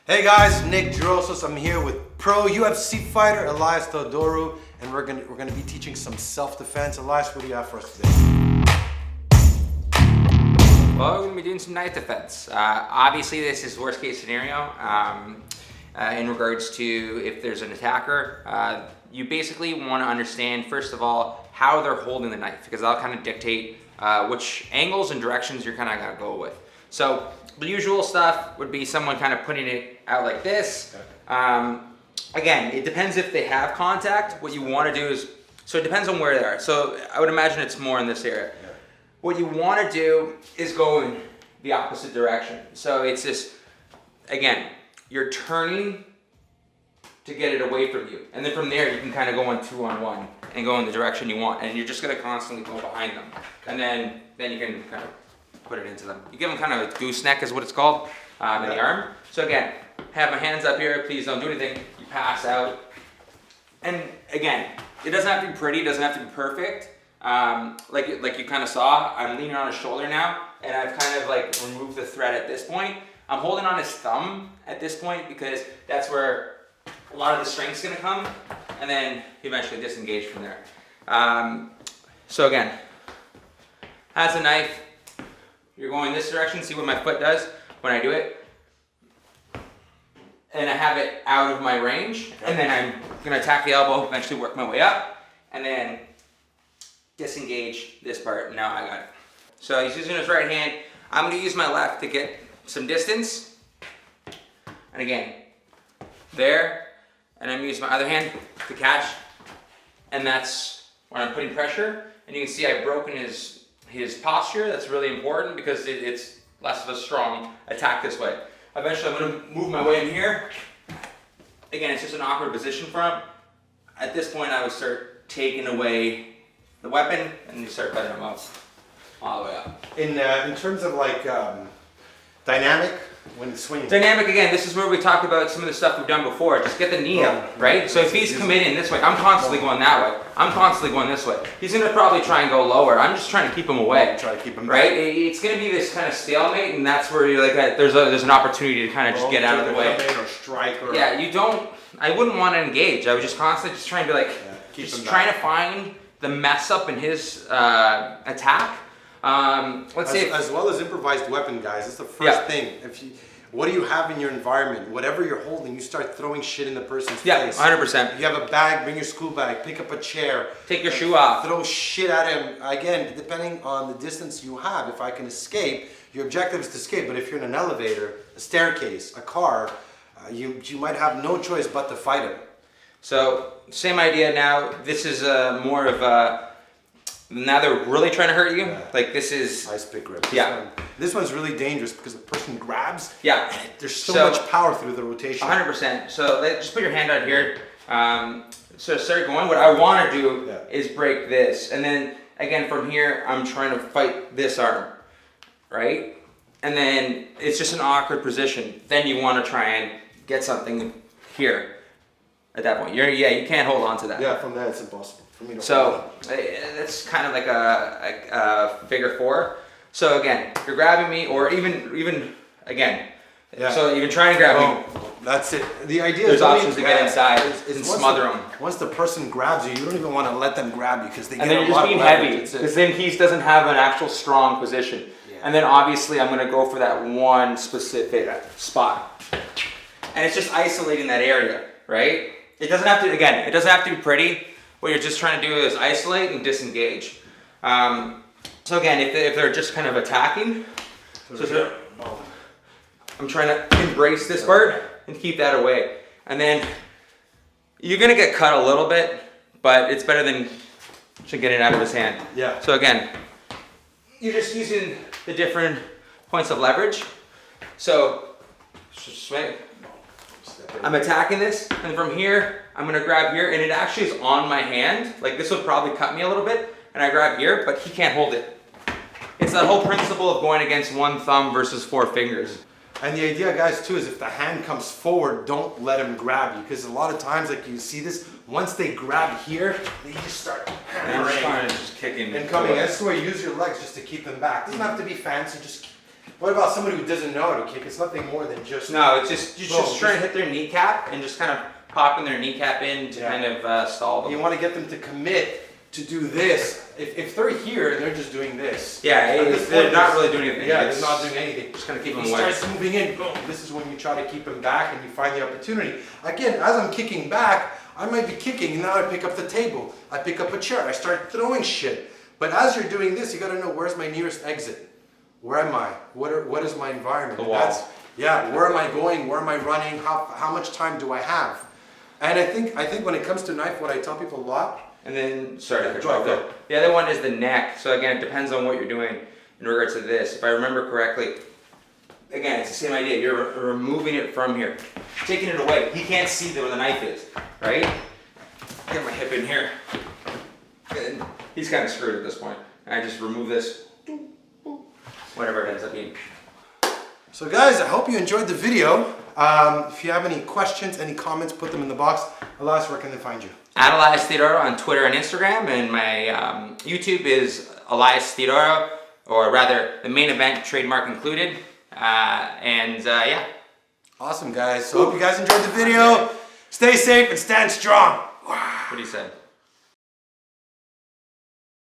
Hey guys, Nick Drossos. I'm here with pro UFC fighter Elias Theodorou, and we're gonna be teaching some self-defense. Elias, what do you have for us today? Well, we're going to be doing some knife defense. Obviously, this is worst case scenario in regards to if there's an attacker. You basically want to understand, first of all, how they're holding the knife, because that'll kind of dictate which angles and directions you're kind of going to go with. So the usual stuff would be someone kind of putting it out like this. Again, it depends if they have contact. What you want to do is, so it depends on where they are. So I would imagine it's more in this area. What you want to do is go in the opposite direction. So it's this, again, you're turning to get it away from you. And then from there, you can kind of go on 2-on-1 and go in the direction you want. And you're just going to constantly go behind them. And then you can kind of put it into them. You give them kind of a gooseneck is what it's called in the arm. So again, have my hands up here. Please don't do anything. You pass out. And again, it doesn't have to be pretty. It doesn't have to be perfect. Like you kind of saw, I'm leaning on his shoulder now, and I've kind of like removed the thread at this point. I'm holding on his thumb at this point because that's where a lot of the strength's gonna come, and then eventually disengage from there. So again, as a knife, you're going this direction. See what my foot does when I do it. And I have it out of my range, and then I'm gonna attack the elbow, eventually work my way up, and then disengage this part. Now I got it. So he's using his right hand. I'm going to use my left to get some distance. And again, there. And I'm using my other hand to catch. And that's where I'm putting pressure. And you can see I've broken his posture. That's really important because it's less of a strong attack this way. Eventually I'm going to move my way in here. Again, it's just an awkward position for him. At this point I would start taking away the weapon, and you start cutting them up all the way up. In terms of like dynamic when swinging. Dynamic, again, this is where we talked about some of the stuff we've done before. Just get the knee up, right? So if he's committing this way, I'm constantly going that way. I'm constantly going this way. He's gonna probably try and go lower. I'm just trying to keep him away. Try to keep him right? back. It's gonna be this kind of stalemate, and that's where you're like, there's an opportunity to kind of just get out of the way. Or strike or yeah, I wouldn't want to engage. I was just constantly just trying to like, just trying to find the mess up in his attack. Let's say as well as improvised weapon, guys. That's the first thing. What do you have in your environment? Whatever you're holding, you start throwing shit in the person's face. 100%. You have a bag, bring your school bag, pick up a chair. Take your shoe off. Throw shit at him. Again, depending on the distance you have, if I can escape, your objective is to escape. But if you're in an elevator, a staircase, a car, you might have no choice but to fight him. So, same idea now. This is more of a, now they're really trying to hurt you. Yeah. Like this is... Ice pick grip. This one's really dangerous because the person grabs. Yeah. There's so much power through the rotation. 100%. So just put your hand out here. So start going. What I want to do is break this. And then, again, from here, I'm trying to fight this arm. Right? And then it's just an awkward position. Then you want to try and get something here. At that point, you can't hold on to that. Yeah, from that it's impossible for me to. So it's kind of like a figure four. So again, you're grabbing me, or even again. Yeah. So you can try and grab me. That's it. The idea There's is options to get inside and smother them. Once the person grabs you, you don't even want to let them grab you because they get and then a you're lot just being of leverage. heavy because then he doesn't have an actual strong position. Yeah. And then obviously I'm going to go for that one specific spot, and it's just isolating that area, right? It doesn't have to, again, it doesn't have to be pretty. What you're just trying to do is isolate and disengage. So again, if they're just kind of attacking, I'm trying to embrace this part and keep that away. And then you're gonna get cut a little bit, but it's better than just getting it out of his hand. Yeah. So again, you're just using the different points of leverage. So, just swing. I'm attacking this, and from here, I'm gonna grab here, and it actually is on my hand. Like this would probably cut me a little bit, and I grab here, but he can't hold it. It's that whole principle of going against one thumb versus 4 fingers. And the idea, guys, too, is if the hand comes forward, don't let him grab you, because a lot of times, like you see this, once they grab here, they just start hammering just kicking and coming. That's why you use your legs just to keep them back. It doesn't have to be fancy, just What about somebody who doesn't know how to kick? It's nothing more than just... No, it's just you're Boom. just trying to hit their kneecap and just kind of popping their kneecap in to kind of stall them. You want to get them to commit to do this. If they're here and they're just doing this. Yeah, they're not really doing anything. Yeah, they're not doing anything. Just kind of keep them He away. starts moving in, boom. This is when you try to keep him back and you find the opportunity. Again, as I'm kicking back, I might be kicking and now I pick up the table. I pick up a chair. I start throwing shit. But as you're doing this, you got to know where's my nearest exit. Where am I? What is my environment? The wall. Where am I going? Where am I running? How much time do I have? And I think when it comes to knife, what I tell people a lot. And then, sorry to Go. interrupt. The other one is the neck. So again, it depends on what you're doing in regards to this. If I remember correctly, again, it's the same idea. You're removing it from here, taking it away. He can't see where the knife is, right? Get my hip in here. And he's kind of screwed at this point. I just remove this, whatever it ends up being. So guys, I hope you enjoyed the video. If you have any questions, any comments, put them in the box. Elias, where can they find you? At Elias Theodorou on Twitter and Instagram, and my YouTube is Elias Theodorou, or rather, the main event trademark included. Yeah. Awesome, guys. So hope you guys enjoyed the video. Stay safe and stand strong. What he said.